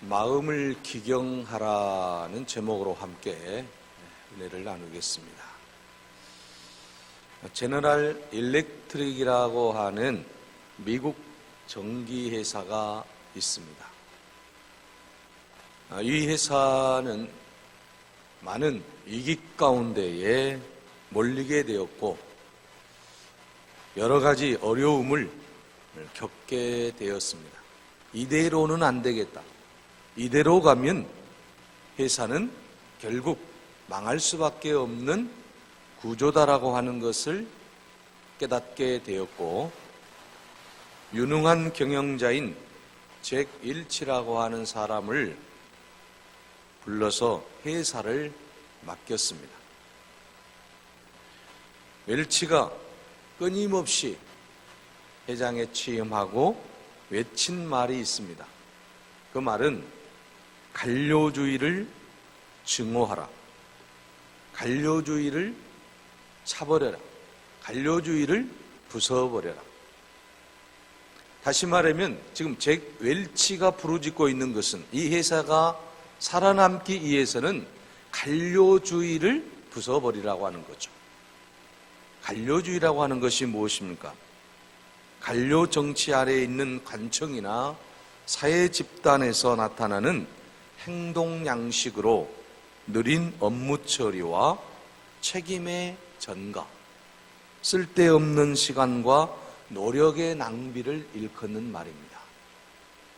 마음을 기경하라는 제목으로 함께 은혜를 나누겠습니다. 제너럴 일렉트릭이라고 하는 미국 전기회사가 있습니다. 이 회사는 많은 위기 가운데에 몰리게 되었고 여러 가지 어려움을 겪게 되었습니다. 이대로는 안 되겠다. 이대로 가면 회사는 결국 망할 수밖에 없는 구조다라고 하는 것을 깨닫게 되었고, 유능한 경영자인 잭 윌치라고 하는 사람을 불러서 회사를 맡겼습니다. 윌치가 끊임없이 회장에 취임하고 외친 말이 있습니다. 그 말은 관료주의를 증오하라. 관료주의를 차버려라. 관료주의를 부숴버려라. 다시 말하면 지금 잭 웰치가 부르짖고 있는 것은 이 회사가 살아남기 위해서는 관료주의를 부숴버리라고 하는 거죠. 관료주의라고 하는 것이 무엇입니까? 관료 정치 아래에 있는 관청이나 사회 집단에서 나타나는 행동 양식으로 느린 업무 처리와 책임의 전가, 쓸데없는 시간과 노력의 낭비를 일컫는 말입니다.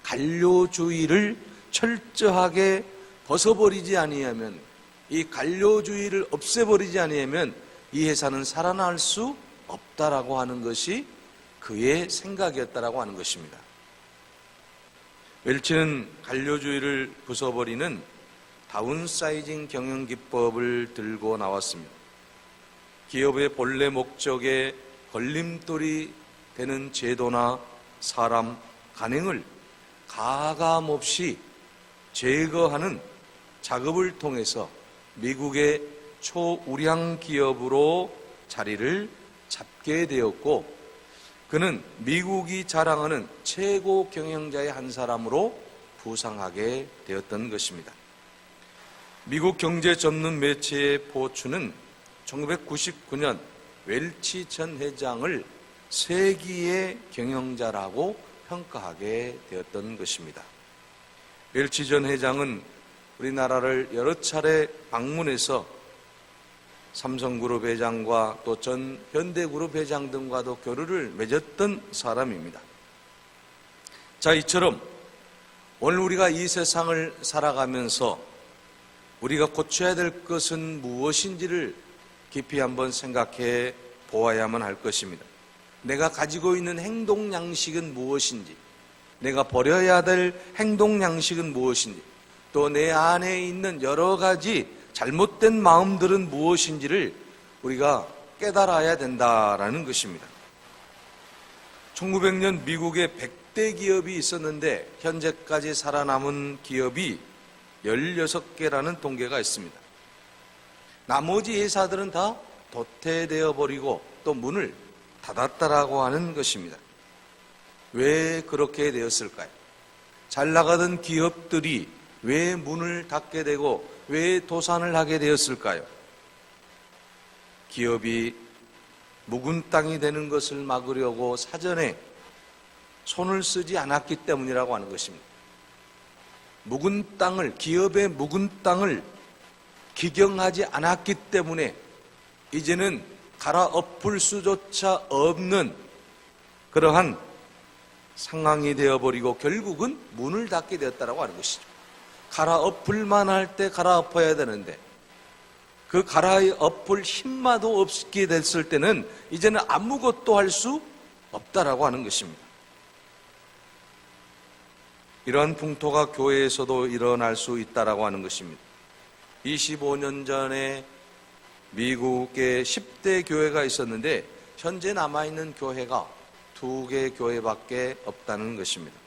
관료주의를 철저하게 벗어버리지 아니하면, 이 관료주의를 없애버리지 아니하면 이 회사는 살아날 수 없다라고 하는 것이 그의 생각이었다라고 하는 것입니다. 웰치는 관료주의를 부숴버리는 다운사이징 경영 기법을 들고 나왔습니다. 기업의 본래 목적에 걸림돌이 되는 제도나 사람, 간행을 가감없이 제거하는 작업을 통해서 미국의 초우량 기업으로 자리를 잡게 되었고, 그는 미국이 자랑하는 최고 경영자의 한 사람으로 부상하게 되었던 것입니다. 미국 경제 전문 매체의 포춘은 1999년 웰치 전 회장을 세기의 경영자라고 평가하게 되었던 것입니다. 웰치 전 회장은 우리나라를 여러 차례 방문해서 삼성그룹 회장과 또 전 현대그룹 회장 등과도 교류를 맺었던 사람입니다. 자, 이처럼 오늘 우리가 이 세상을 살아가면서 우리가 고쳐야 될 것은 무엇인지를 깊이 한번 생각해 보아야만 할 것입니다. 내가 가지고 있는 행동 양식은 무엇인지, 내가 버려야 될 행동 양식은 무엇인지, 또 내 안에 있는 여러 가지 잘못된 마음들은 무엇인지를 우리가 깨달아야 된다라는 것입니다. 1900년 미국에 100대 기업이 있었는데 현재까지 살아남은 기업이 16개라는 통계가 있습니다. 나머지 회사들은 다 도태되어 버리고 또 문을 닫았다라고 하는 것입니다. 왜 그렇게 되었을까요? 잘 나가던 기업들이 왜 문을 닫게 되고 왜 도산을 하게 되었을까요? 기업이 묵은 땅이 되는 것을 막으려고 사전에 손을 쓰지 않았기 때문이라고 하는 것입니다. 묵은 땅을, 기업의 묵은 땅을 기경하지 않았기 때문에 이제는 갈아엎을 수조차 없는 그러한 상황이 되어버리고 결국은 문을 닫게 되었다고 하는 것이죠. 갈아엎을만 할 때 갈아엎어야 되는데 그 갈아엎을 힘마도 없게 됐을 때는 이제는 아무것도 할 수 없다라고 하는 것입니다. 이러한 풍토가 교회에서도 일어날 수 있다라고 하는 것입니다. 25년 전에 미국에 10대 교회가 있었는데 현재 남아있는 교회가 2개 교회밖에 없다는 것입니다.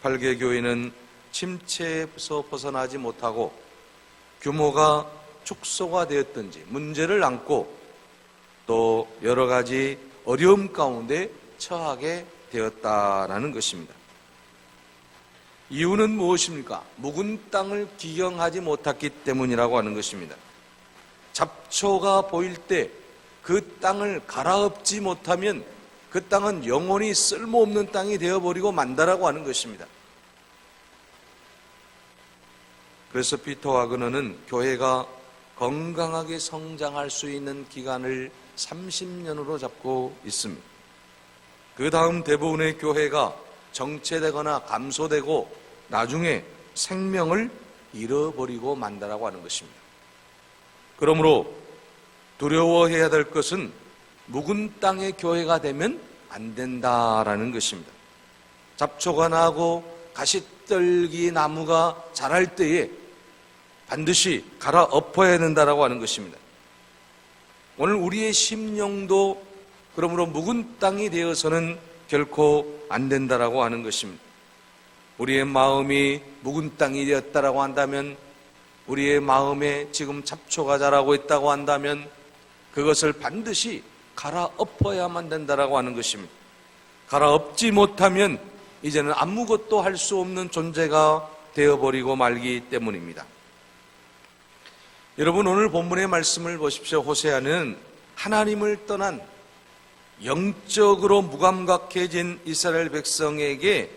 8개 교회는 침체에서 벗어나지 못하고 규모가 축소가 되었든지 문제를 안고 또 여러 가지 어려움 가운데 처하게 되었다라는 것입니다. 이유는 무엇입니까? 묵은 땅을 기경하지 못했기 때문이라고 하는 것입니다. 잡초가 보일 때 그 땅을 갈아엎지 못하면 그 땅은 영원히 쓸모없는 땅이 되어버리고 만다라고 하는 것입니다. 그래서 피터 와그너는 교회가 건강하게 성장할 수 있는 기간을 30년으로 잡고 있습니다. 그 다음 대부분의 교회가 정체되거나 감소되고 나중에 생명을 잃어버리고 만다라고 하는 것입니다. 그러므로 두려워해야 될 것은 묵은 땅의 교회가 되면 안 된다라는 것입니다. 잡초가 나고 가시떨기 나무가 자랄 때에 반드시 갈아엎어야 된다라고 하는 것입니다. 오늘 우리의 심령도 그러므로 묵은 땅이 되어서는 결코 안 된다라고 하는 것입니다. 우리의 마음이 묵은 땅이 되었다라고 한다면, 우리의 마음에 지금 잡초가 자라고 있다고 한다면 그것을 반드시 갈아엎어야만 된다라고 하는 것입니다. 갈아엎지 못하면 이제는 아무것도 할 수 없는 존재가 되어버리고 말기 때문입니다. 여러분, 오늘 본문의 말씀을 보십시오. 호세아는 하나님을 떠난 영적으로 무감각해진 이스라엘 백성에게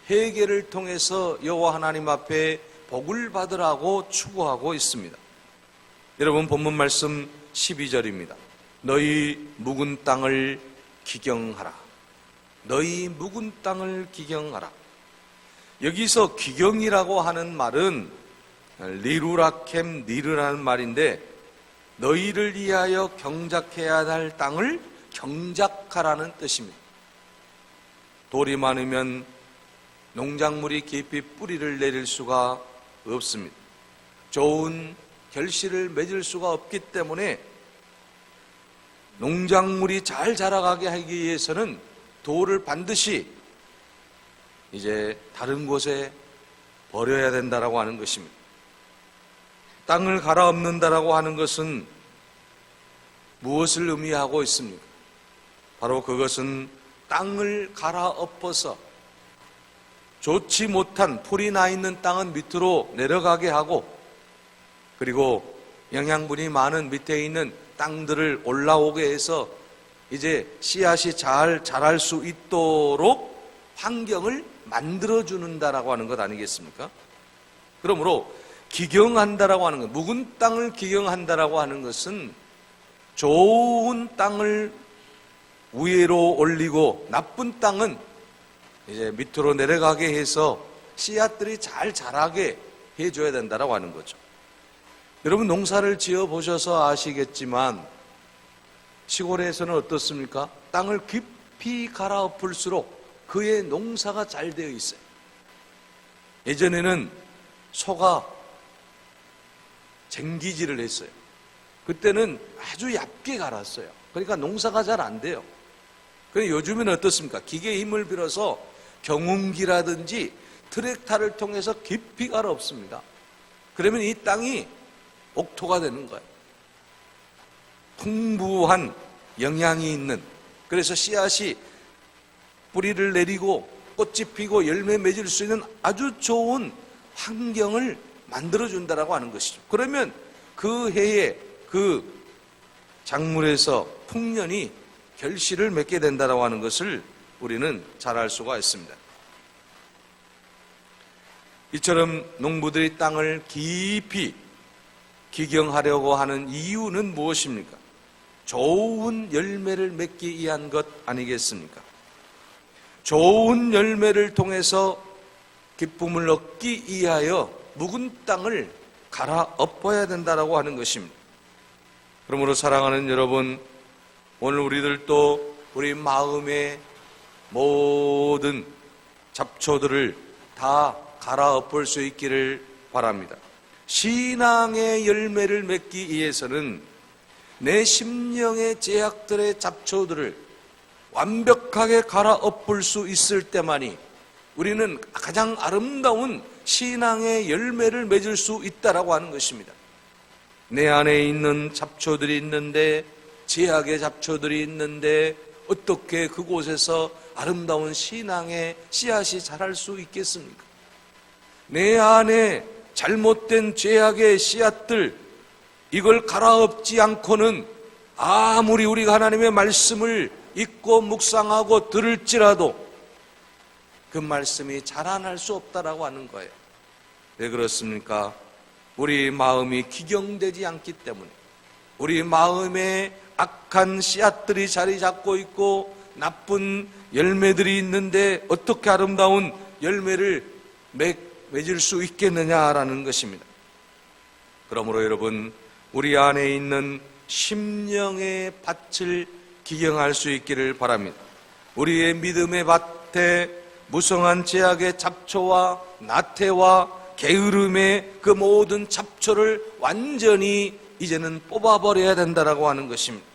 회개를 통해서 여호와 하나님 앞에 복을 받으라고 추구하고 있습니다. 여러분, 본문 말씀 12절입니다. 너희 묵은 땅을 기경하라. 너희 묵은 땅을 기경하라. 여기서 기경이라고 하는 말은 리루라켐 니르라는 말인데, 너희를 위하여 경작해야 할 땅을 경작하라는 뜻입니다. 돌이 많으면 농작물이 깊이 뿌리를 내릴 수가 없습니다. 좋은 결실을 맺을 수가 없기 때문에 농작물이 잘 자라가게 하기 위해서는 돌을 반드시 이제 다른 곳에 버려야 된다라고 하는 것입니다. 땅을 갈아엎는다라고 하는 것은 무엇을 의미하고 있습니까? 바로 그것은 땅을 갈아엎어서 좋지 못한 풀이 나 있는 땅은 밑으로 내려가게 하고, 그리고 영양분이 많은 밑에 있는 땅들을 올라오게 해서 이제 씨앗이 잘 자랄 수 있도록 환경을 만들어주는다라고 하는 것 아니겠습니까? 그러므로 기경한다라고 하는 것, 묵은 땅을 기경한다라고 하는 것은 좋은 땅을 위로 올리고 나쁜 땅은 이제 밑으로 내려가게 해서 씨앗들이 잘 자라게 해줘야 된다라고 하는 거죠. 여러분, 농사를 지어 보셔서 아시겠지만 시골에서는 어떻습니까? 땅을 깊이 갈아엎을수록 그의 농사가 잘 되어 있어요. 예전에는 소가 쟁기질을 했어요. 그때는 아주 얇게 갈았어요. 그러니까 농사가 잘 안 돼요. 그런데 요즘에는 어떻습니까? 기계의 힘을 빌어서 경운기라든지 트랙터를 통해서 깊이 갈아엎습니다. 그러면 이 땅이 옥토가 되는 거예요. 풍부한 영양이 있는, 그래서 씨앗이 뿌리를 내리고 꽃이 피고 열매 맺을 수 있는 아주 좋은 환경을 만들어준다라고 하는 것이죠. 그러면 그 해에 그 작물에서 풍년이 결실을 맺게 된다라고 하는 것을 우리는 잘 알 수가 있습니다. 이처럼 농부들이 땅을 깊이 기경하려고 하는 이유는 무엇입니까? 좋은 열매를 맺기 위한 것 아니겠습니까? 좋은 열매를 통해서 기쁨을 얻기 위하여 묵은 땅을 갈아엎어야 된다라고 하는 것입니다. 그러므로 사랑하는 여러분, 오늘 우리들도 우리 마음의 모든 잡초들을 다 갈아엎을 수 있기를 바랍니다. 신앙의 열매를 맺기 위해서는 내 심령의 제약들의 잡초들을 완벽하게 갈아엎을 수 있을 때만이 우리는 가장 아름다운 신앙의 열매를 맺을 수 있다라고 하는 것입니다. 내 안에 있는 잡초들이 있는데, 제약의 잡초들이 있는데 어떻게 그곳에서 아름다운 신앙의 씨앗이 자랄 수 있겠습니까? 내 안에 잘못된 죄악의 씨앗들, 이걸 갈아엎지 않고는 아무리 우리가 하나님의 말씀을 읽고 묵상하고 들을지라도 그 말씀이 자라날 수 없다라고 하는 거예요. 왜 그렇습니까? 우리 마음이 기경되지 않기 때문에, 우리 마음에 악한 씨앗들이 자리 잡고 있고 나쁜 열매들이 있는데 어떻게 아름다운 열매를 맺을 수 있겠느냐라는 것입니다. 그러므로 여러분, 우리 안에 있는 심령의 밭을 기경할 수 있기를 바랍니다. 우리의 믿음의 밭에 무성한 죄악의 잡초와 나태와 게으름의 그 모든 잡초를 완전히 이제는 뽑아버려야 된다라고 하는 것입니다.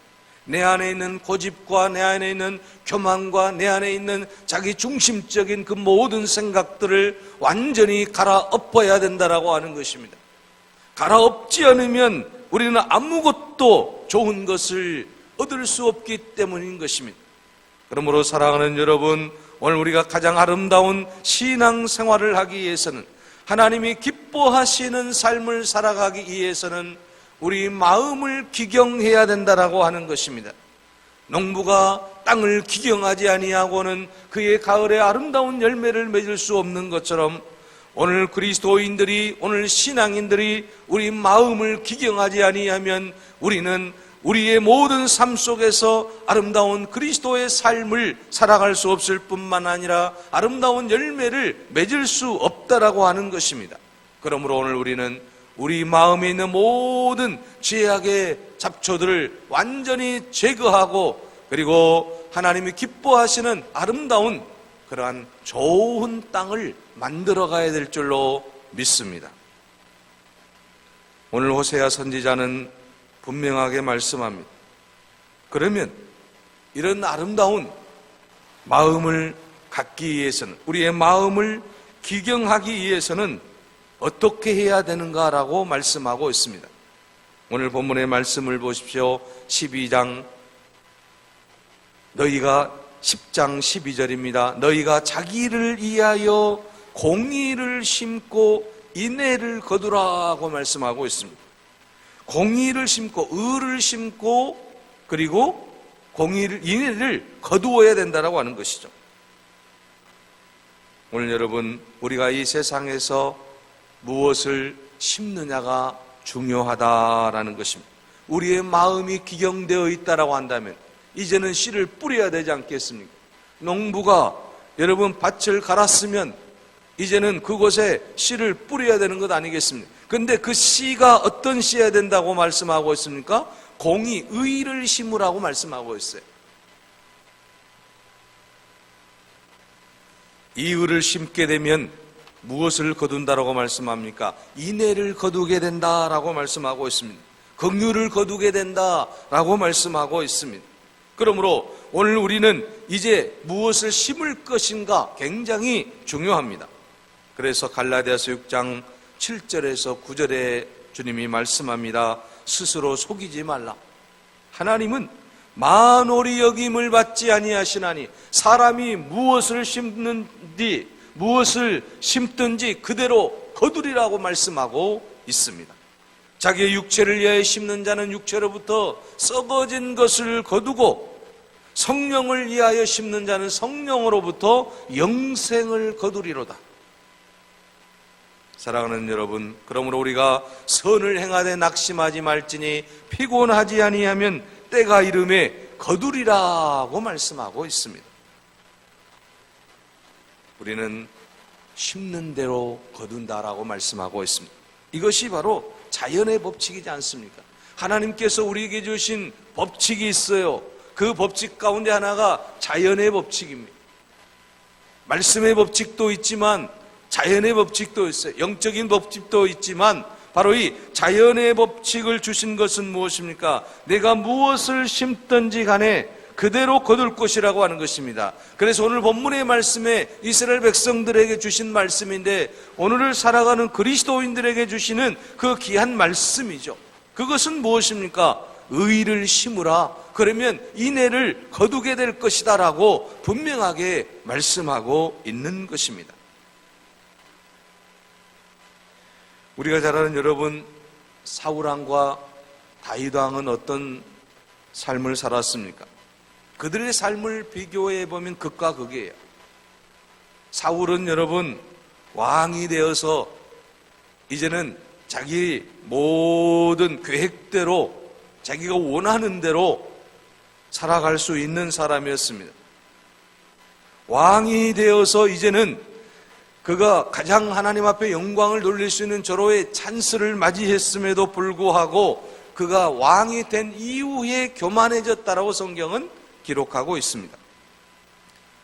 내 안에 있는 고집과 내 안에 있는 교만과 내 안에 있는 자기 중심적인 그 모든 생각들을 완전히 갈아엎어야 된다라고 하는 것입니다. 갈아엎지 않으면 우리는 아무것도 좋은 것을 얻을 수 없기 때문인 것입니다. 그러므로 사랑하는 여러분, 오늘 우리가 가장 아름다운 신앙 생활을 하기 위해서는, 하나님이 기뻐하시는 삶을 살아가기 위해서는 우리 마음을 기경해야 된다라고 하는 것입니다. 농부가 땅을 기경하지 아니하고는 그의 가을에 아름다운 열매를 맺을 수 없는 것처럼, 오늘 그리스도인들이, 오늘 신앙인들이 우리 마음을 기경하지 아니하면 우리는 우리의 모든 삶 속에서 아름다운 그리스도의 삶을 살아갈 수 없을 뿐만 아니라 아름다운 열매를 맺을 수 없다라고 하는 것입니다. 그러므로 오늘 우리는 우리 마음에 있는 모든 죄악의 잡초들을 완전히 제거하고, 그리고 하나님이 기뻐하시는 아름다운 그러한 좋은 땅을 만들어 가야 될 줄로 믿습니다. 오늘 호세아 선지자는 분명하게 말씀합니다. 그러면 이런 아름다운 마음을 갖기 위해서는, 우리의 마음을 기경하기 위해서는 어떻게 해야 되는가라고 말씀하고 있습니다. 오늘 본문의 말씀을 보십시오. 12장, 너희가 10장 12절입니다. 너희가 자기를 위하여 공의를 심고 인애를 거두라고 말씀하고 있습니다. 공의를 심고 의를 심고 그리고 인애를 거두어야 된다라고 하는 것이죠. 오늘 여러분, 우리가 이 세상에서 무엇을 심느냐가 중요하다라는 것입니다. 우리의 마음이 기경되어 있다라고 한다면 이제는 씨를 뿌려야 되지 않겠습니까? 농부가 여러분 밭을 갈았으면 이제는 그곳에 씨를 뿌려야 되는 것 아니겠습니까? 그런데 그 씨가 어떤 씨여야 된다고 말씀하고 있습니까? 공의, 의를 심으라고 말씀하고 있어요. 이 의를 심게 되면 무엇을 거둔다라고 말씀합니까? 인애를 거두게 된다라고 말씀하고 있습니다. 긍휼을 거두게 된다라고 말씀하고 있습니다. 그러므로 오늘 우리는 이제 무엇을 심을 것인가 굉장히 중요합니다. 그래서 갈라디아서 6장 7절에서 9절에 주님이 말씀합니다. 스스로 속이지 말라. 하나님은 만홀히 여김을 받지 아니하시나니 사람이 무엇을 심든지 그대로 거두리라고 말씀하고 있습니다. 자기의 육체를 위하여 심는 자는 육체로부터 썩어진 것을 거두고, 성령을 위하여 심는 자는 성령으로부터 영생을 거두리로다. 사랑하는 여러분, 그러므로 우리가 선을 행하되 낙심하지 말지니 피곤하지 아니하면 때가 이름에 거두리라고 말씀하고 있습니다. 우리는 심는 대로 거둔다라고 말씀하고 있습니다. 이것이 바로 자연의 법칙이지 않습니까? 하나님께서 우리에게 주신 법칙이 있어요. 그 법칙 가운데 하나가 자연의 법칙입니다. 말씀의 법칙도 있지만 자연의 법칙도 있어요. 영적인 법칙도 있지만 바로 이 자연의 법칙을 주신 것은 무엇입니까? 내가 무엇을 심든지 간에 그대로 거둘 것이라고 하는 것입니다. 그래서 오늘 본문의 말씀에 이스라엘 백성들에게 주신 말씀인데, 오늘을 살아가는 그리스도인들에게 주시는 그 귀한 말씀이죠. 그것은 무엇입니까? 의를 심으라. 그러면 인애를 거두게 될 것이다 라고 분명하게 말씀하고 있는 것입니다. 우리가 잘 아는 여러분, 사울왕과 다윗왕은 어떤 삶을 살았습니까? 그들의 삶을 비교해 보면 극과 극이에요. 사울은 여러분 왕이 되어서 이제는 자기 모든 계획대로 자기가 원하는 대로 살아갈 수 있는 사람이었습니다. 왕이 되어서 이제는 그가 가장 하나님 앞에 영광을 돌릴 수 있는 절호의 찬스를 맞이했음에도 불구하고 그가 왕이 된 이후에 교만해졌다라고 성경은 기록하고 있습니다.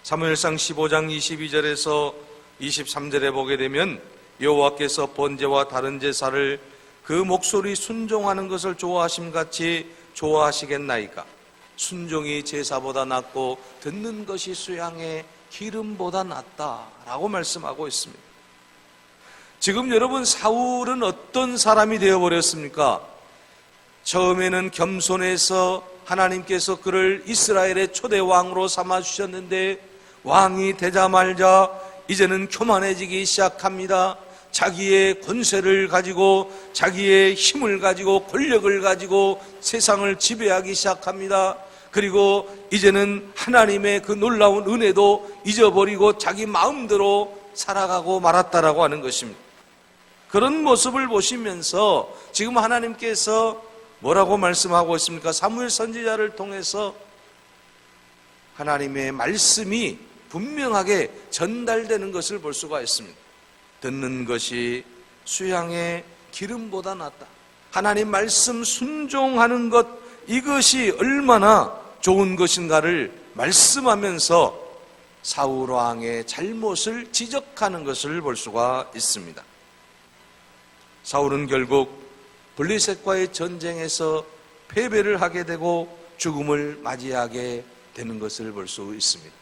사무엘상 15장 22절에서 23절에 보게 되면 여호와께서 번제와 다른 제사를 그 목소리 순종하는 것을 좋아하심같이 좋아하시겠나이까? 순종이 제사보다 낫고 듣는 것이 수양의 기름보다 낫다라고 말씀하고 있습니다. 지금 여러분, 사울은 어떤 사람이 되어버렸습니까? 처음에는 겸손해서 하나님께서 그를 이스라엘의 초대 왕으로 삼아주셨는데 왕이 되자마자 이제는 교만해지기 시작합니다. 자기의 권세를 가지고 자기의 힘을 가지고 권력을 가지고 세상을 지배하기 시작합니다. 그리고 이제는 하나님의 그 놀라운 은혜도 잊어버리고 자기 마음대로 살아가고 말았다라고 하는 것입니다. 그런 모습을 보시면서 지금 하나님께서 뭐라고 말씀하고 있습니까? 사무엘 선지자를 통해서 하나님의 말씀이 분명하게 전달되는 것을 볼 수가 있습니다. 듣는 것이 수양의 기름보다 낫다. 하나님 말씀 순종하는 것, 이것이 얼마나 좋은 것인가를 말씀하면서 사울 왕의 잘못을 지적하는 것을 볼 수가 있습니다. 사울은 결국 블레셋과의 전쟁에서 패배를 하게 되고 죽음을 맞이하게 되는 것을 볼 수 있습니다.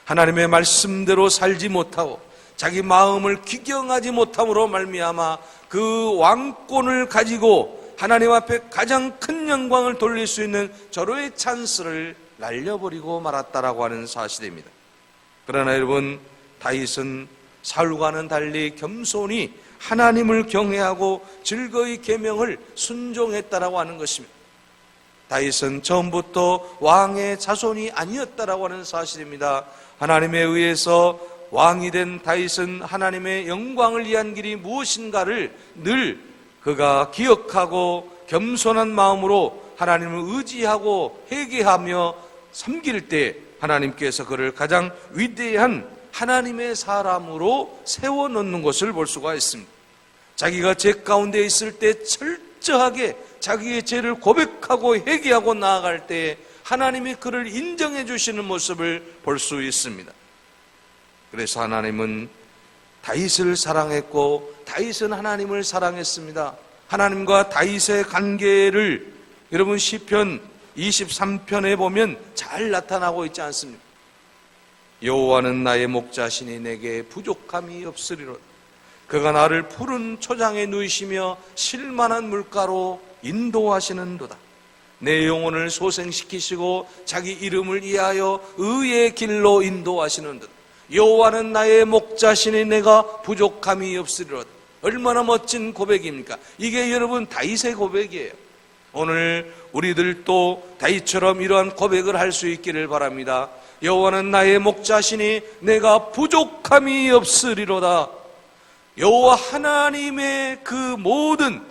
하나님의 말씀대로 살지 못하고 자기 마음을 귀경하지 못함으로 말미암아 그 왕권을 가지고 하나님 앞에 가장 큰 영광을 돌릴 수 있는 절호의 찬스를 날려버리고 말았다라고 하는 사실입니다. 그러나 여러분, 다윗은 사울과는 달리 겸손히 하나님을 경외하고 즐거이 계명을 순종했다라고 하는 것입니다. 다윗은 처음부터 왕의 자손이 아니었다라고 하는 사실입니다. 하나님에 의해서 왕이 된 다윗은 하나님의 영광을 위한 길이 무엇인가를 늘 그가 기억하고 겸손한 마음으로 하나님을 의지하고 회개하며 섬길 때 하나님께서 그를 가장 위대한 하나님의 사람으로 세워놓는 것을 볼 수가 있습니다. 자기가 죄 가운데 있을 때 철저하게 자기의 죄를 고백하고 회개하고 나아갈 때 하나님이 그를 인정해 주시는 모습을 볼 수 있습니다. 그래서 하나님은 다윗을 사랑했고 다윗은 하나님을 사랑했습니다. 하나님과 다윗의 관계를 여러분 시편 23편에 보면 잘 나타나고 있지 않습니까? 여호와는 나의 목자시니 내게 부족함이 없으리로다. 그가 나를 푸른 초장에 누이시며 쉴만한 물가로 인도하시는도다. 내 영혼을 소생시키시고 자기 이름을 위하여 의의 길로 인도하시는도다. 여호와는 나의 목자시니 내가 부족함이 없으리로다. 얼마나 멋진 고백입니까? 이게 여러분 다윗의 고백이에요. 오늘 우리들도 다윗처럼 이러한 고백을 할 수 있기를 바랍니다. 여호와는 나의 목자시니 내가 부족함이 없으리로다. 여호와 하나님의 그 모든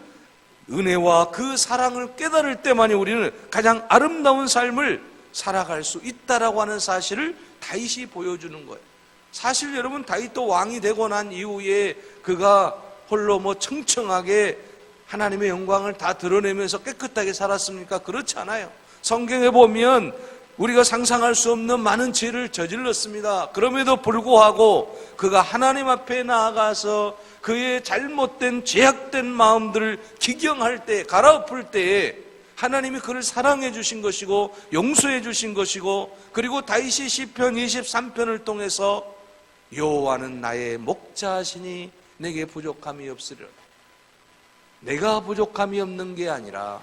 은혜와 그 사랑을 깨달을 때만이 우리는 가장 아름다운 삶을 살아갈 수 있다라고 하는 사실을 다윗이 보여주는 거예요. 사실 여러분 다윗도 왕이 되고 난 이후에 그가 홀로 청청하게 하나님의 영광을 다 드러내면서 깨끗하게 살았습니까? 그렇지 않아요. 성경에 보면 우리가 상상할 수 없는 많은 죄를 저질렀습니다. 그럼에도 불구하고 그가 하나님 앞에 나아가서 그의 잘못된 죄악된 마음들을 기경할 때, 갈아엎을 때에 하나님이 그를 사랑해 주신 것이고 용서해 주신 것이고, 그리고 다윗이 시편 23편을 통해서 여호와는 나의 목자시니 내게 부족함이 없으리로다. 내가 부족함이 없는 게 아니라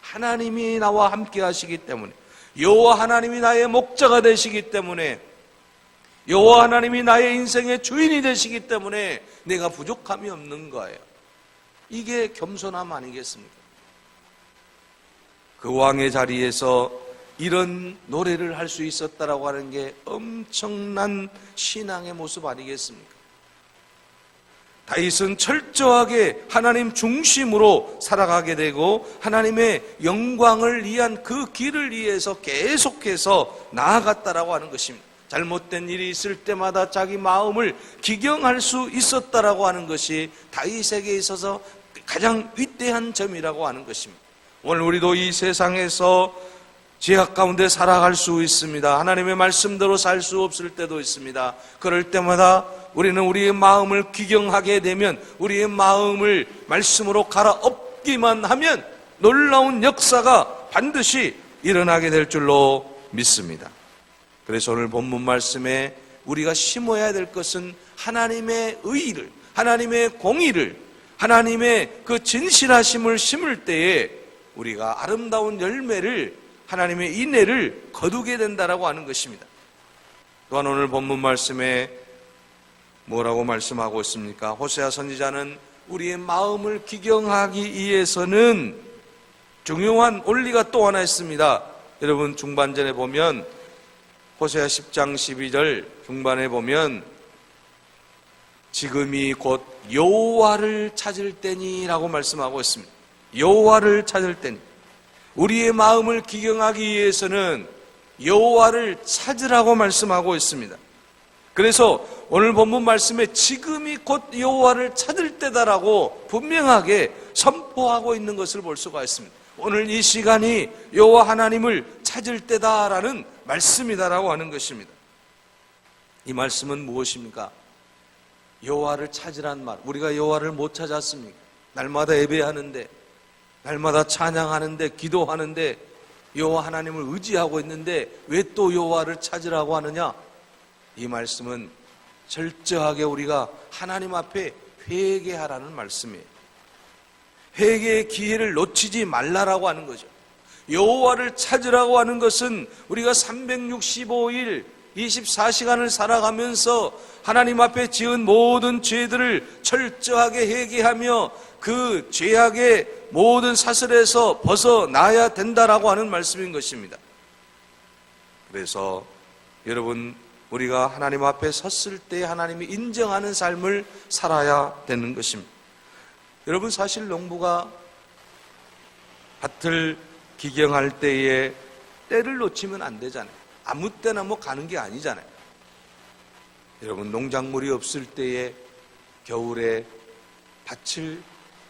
하나님이 나와 함께 하시기 때문에, 여호와 하나님이 나의 목자가 되시기 때문에, 여호와 하나님이 나의 인생의 주인이 되시기 때문에 내가 부족함이 없는 거예요. 이게 겸손함 아니겠습니까? 그 왕의 자리에서 이런 노래를 할 수 있었다라고 하는 게 엄청난 신앙의 모습 아니겠습니까? 다윗은 철저하게 하나님 중심으로 살아가게 되고 하나님의 영광을 위한 그 길을 위해서 계속해서 나아갔다라고 하는 것입니다. 잘못된 일이 있을 때마다 자기 마음을 기경할 수 있었다라고 하는 것이 다윗에게 있어서 가장 위대한 점이라고 하는 것입니다. 오늘 우리도 이 세상에서 죄악 가운데 살아갈 수 있습니다. 하나님의 말씀대로 살 수 없을 때도 있습니다. 그럴 때마다 우리는 우리의 마음을 기경하게 되면, 우리의 마음을 말씀으로 갈아엎기만 하면 놀라운 역사가 반드시 일어나게 될 줄로 믿습니다. 그래서 오늘 본문 말씀에 우리가 심어야 될 것은 하나님의 의의를, 하나님의 공의를, 하나님의 그 진실하심을 심을 때에 우리가 아름다운 열매를, 하나님의 인애를 거두게 된다라고 하는 것입니다. 또한 오늘 본문 말씀에 뭐라고 말씀하고 있습니까? 호세아 선지자는 우리의 마음을 기경하기 위해서는 중요한 원리가 또 하나 있습니다. 여러분 중반전에 보면 호세아 10장 12절 중반에 보면 지금이 곧 여호와를 찾을 때니라고 말씀하고 있습니다. 여호와를 찾을 때니, 우리의 마음을 기경하기 위해서는 여호와를 찾으라고 말씀하고 있습니다. 그래서 오늘 본문 말씀에 지금이 곧 여호와를 찾을 때다라고 분명하게 선포하고 있는 것을 볼 수가 있습니다. 오늘 이 시간이 여호와 하나님을 찾을 때다라는 말씀이다라고 하는 것입니다. 이 말씀은 무엇입니까? 여호와를 찾으란 말, 우리가 여호와를 못 찾았습니까? 날마다 예배하는데, 날마다 찬양하는데, 기도하는데 여호와 하나님을 의지하고 있는데 왜 또 여호와를 찾으라고 하느냐? 이 말씀은 철저하게 우리가 하나님 앞에 회개하라는 말씀이에요. 회개의 기회를 놓치지 말라라고 하는 거죠. 여호와를 찾으라고 하는 것은 우리가 365일 24시간을 살아가면서 하나님 앞에 지은 모든 죄들을 철저하게 회개하며 그 죄악의 모든 사슬에서 벗어나야 된다라고 하는 말씀인 것입니다. 그래서 여러분, 우리가 하나님 앞에 섰을 때 하나님이 인정하는 삶을 살아야 되는 것입니다. 여러분, 사실 농부가 밭을 기경할 때에 때를 놓치면 안 되잖아요. 아무 때나 가는 게 아니잖아요. 여러분, 농작물이 없을 때에 겨울에 밭을,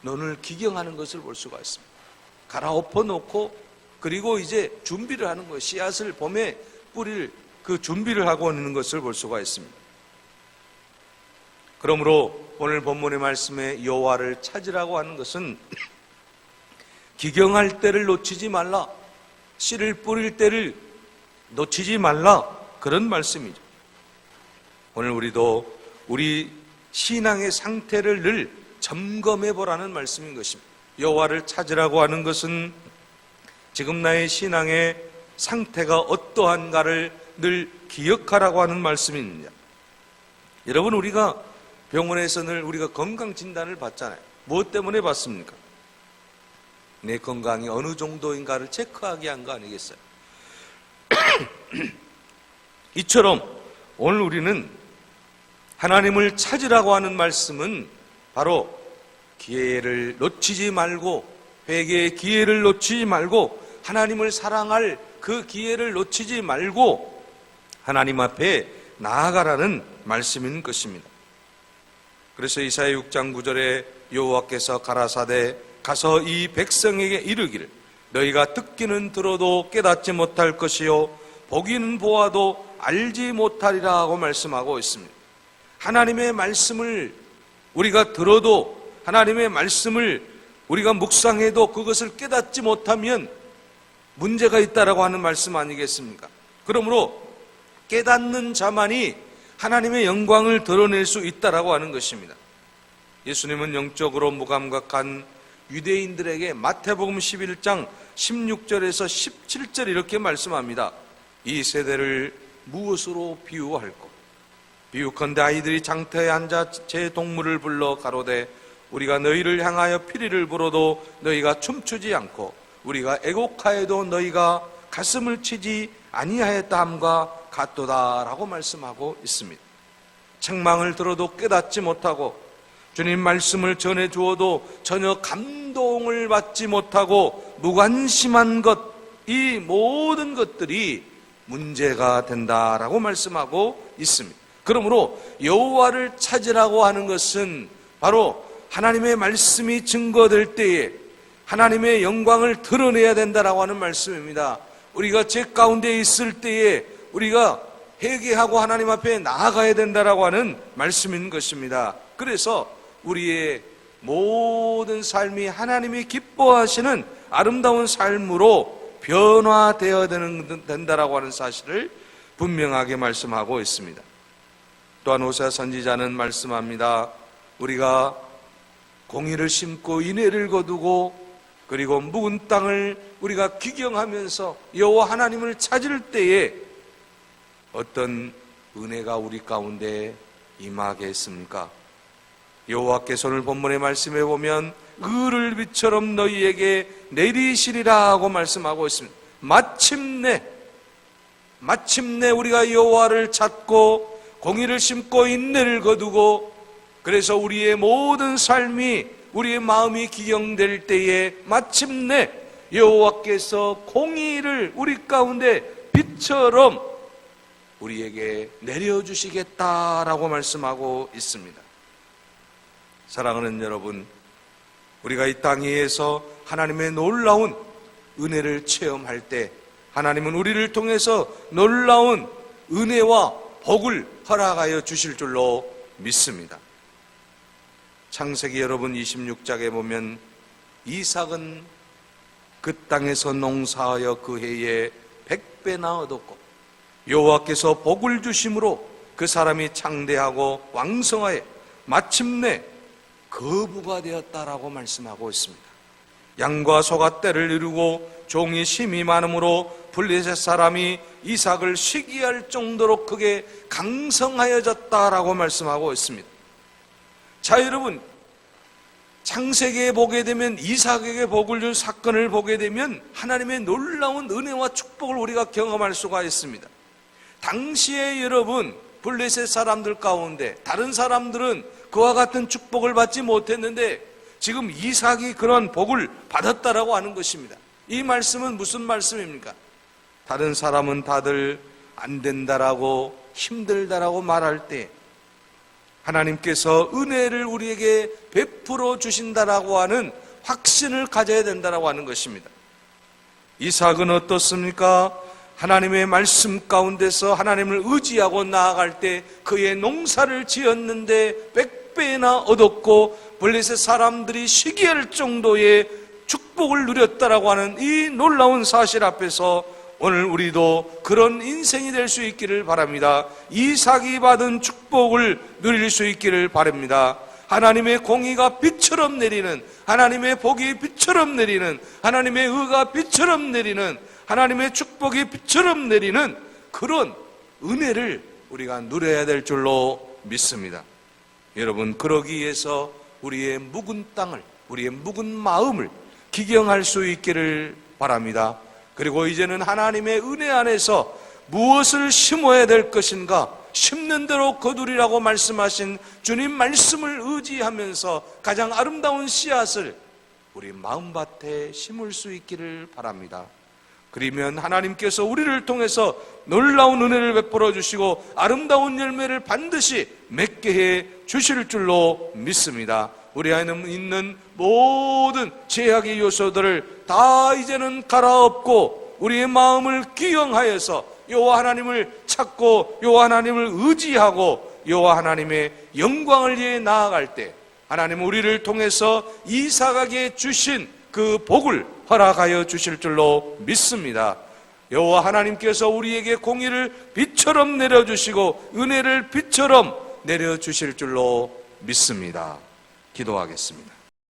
논을 기경하는 것을 볼 수가 있습니다. 갈아엎어 놓고 그리고 이제 준비를 하는 거예요. 씨앗을 봄에 뿌릴 그 준비를 하고 있는 것을 볼 수가 있습니다. 그러므로 오늘 본문의 말씀에 여호와를 찾으라고 하는 것은 기경할 때를 놓치지 말라, 씨를 뿌릴 때를 놓치지 말라, 그런 말씀이죠. 오늘 우리도 우리 신앙의 상태를 늘 점검해 보라는 말씀인 것입니다. 여호와를 찾으라고 하는 것은 지금 나의 신앙의 상태가 어떠한가를 늘 기억하라고 하는 말씀입니다. 여러분, 우리가 병원에서 늘 우리가 건강 진단을 받잖아요. 무엇 때문에 받습니까? 내 건강이 어느 정도인가를 체크하기 위한 거 아니겠어요? 이처럼 오늘 우리는 하나님을 찾으라고 하는 말씀은 바로 기회를 놓치지 말고, 회개의 기회를 놓치지 말고, 하나님을 사랑할 그 기회를 놓치지 말고 하나님 앞에 나아가라는 말씀인 것입니다. 그래서 이사야 6장 9절에 여호와께서 가라사대 가서 이 백성에게 이르기를 너희가 듣기는 들어도 깨닫지 못할 것이요 보기는 보아도 알지 못하리라 하고 말씀하고 있습니다. 하나님의 말씀을 우리가 들어도, 하나님의 말씀을 우리가 묵상해도 그것을 깨닫지 못하면 문제가 있다라고 하는 말씀 아니겠습니까? 그러므로 깨닫는 자만이 하나님의 영광을 드러낼 수 있다라고 하는 것입니다. 예수님은 영적으로 무감각한 유대인들에게 마태복음 11장 16절에서 17절 이렇게 말씀합니다. 이 세대를 무엇으로 비유할꼬? 비유컨대 아이들이 장터에 앉아 제 동물을 불러 가로되 우리가 너희를 향하여 피리를 불어도 너희가 춤추지 않고 우리가 애곡하여도 너희가 가슴을 치지 아니하였다 함과 같도다라고 말씀하고 있습니다. 책망을 들어도 깨닫지 못하고 주님 말씀을 전해 주어도 전혀 감동을 받지 못하고 무관심한 것, 이 모든 것들이 문제가 된다라고 말씀하고 있습니다. 그러므로 여호와를 찾으라고 하는 것은 바로 하나님의 말씀이 증거될 때에 하나님의 영광을 드러내야 된다라고 하는 말씀입니다. 우리가 죄 가운데 있을 때에 우리가 회개하고 하나님 앞에 나아가야 된다라고 하는 말씀인 것입니다. 그래서 우리의 모든 삶이 하나님이 기뻐하시는 아름다운 삶으로 변화되어야 된다라고 하는 사실을 분명하게 말씀하고 있습니다. 또한 호세아 선지자는 말씀합니다. 우리가 공의를 심고 인애를 거두고 그리고 묵은 땅을 우리가 기경하면서 여호와 하나님을 찾을 때에 어떤 은혜가 우리 가운데 임하겠습니까? 여호와께서 오늘 본문의 말씀에 보면 의를 빛처럼 너희에게 내리시리라 하고 말씀하고 있습니다. 마침내 우리가 여호와를 찾고 공의를 심고 인내를 거두고 그래서 우리의 모든 삶이 우리의 마음이 기경될 때에 마침내 여호와께서 공의를 우리 가운데 빛처럼 우리에게 내려주시겠다라고 말씀하고 있습니다. 사랑하는 여러분, 우리가 이 땅 위에서 하나님의 놀라운 은혜를 체험할 때 하나님은 우리를 통해서 놀라운 은혜와 복을 허락하여 주실 줄로 믿습니다. 창세기 여러분 26장에 보면 이삭은 그 땅에서 농사하여 그 해에 100배나 얻었고 여호와께서 복을 주심으로 그 사람이 창대하고 왕성하여 마침내 거부가 되었다라고 말씀하고 있습니다. 양과 소가 때를 이루고 종이 심이 많음으로 블레셋 사람이 이삭을 시기할 정도로 크게 강성하여졌다라고 말씀하고 있습니다. 자, 여러분, 창세기에 보게 되면 이삭에게 복을 준 사건을 보게 되면 하나님의 놀라운 은혜와 축복을 우리가 경험할 수가 있습니다. 당시에 여러분 블레셋 사람들 가운데 다른 사람들은 그와 같은 축복을 받지 못했는데 지금 이삭이 그런 복을 받았다라고 하는 것입니다. 이 말씀은 무슨 말씀입니까? 다른 사람은 다들 안 된다라고 힘들다라고 말할 때 하나님께서 은혜를 우리에게 베풀어 주신다라고 하는 확신을 가져야 된다라고 하는 것입니다. 이삭은 어떻습니까? 하나님의 말씀 가운데서 하나님을 의지하고 나아갈 때 그의 농사를 지었는데 100배나 얻었고 블레셋 사람들이 시기할 정도의 축복을 누렸다라고 하는 이 놀라운 사실 앞에서 오늘 우리도 그런 인생이 될 수 있기를 바랍니다. 이삭이 받은 축복을 누릴 수 있기를 바랍니다. 하나님의 공의가 빛처럼 내리는, 하나님의 복이 빛처럼 내리는, 하나님의 의가 빛처럼 내리는, 하나님의 축복이 빛처럼 내리는 그런 은혜를 우리가 누려야 될 줄로 믿습니다. 여러분, 그러기 위해서 우리의 묵은 땅을, 우리의 묵은 마음을 기경할 수 있기를 바랍니다. 그리고 이제는 하나님의 은혜 안에서 무엇을 심어야 될 것인가, 심는 대로 거두리라고 말씀하신 주님 말씀을 의지하면서 가장 아름다운 씨앗을 우리 마음밭에 심을 수 있기를 바랍니다. 그러면 하나님께서 우리를 통해서 놀라운 은혜를 베풀어 주시고 아름다운 열매를 반드시 맺게 해 주실 줄로 믿습니다. 우리 안에 있는 모든 죄악의 요소들을 다 이제는 갈아엎고 우리의 마음을 기경하여서 여호와 하나님을 찾고 여호와 하나님을 의지하고 여호와 하나님의 영광을 위해 나아갈 때 하나님은 우리를 통해서 이삭에게 주신 그 복을 허락하여 주실 줄로 믿습니다. 여호와 하나님께서 우리에게 공의를 빛처럼 내려주시고 은혜를 빛처럼 내려주실 줄로 믿습니다. 기도하겠습니다.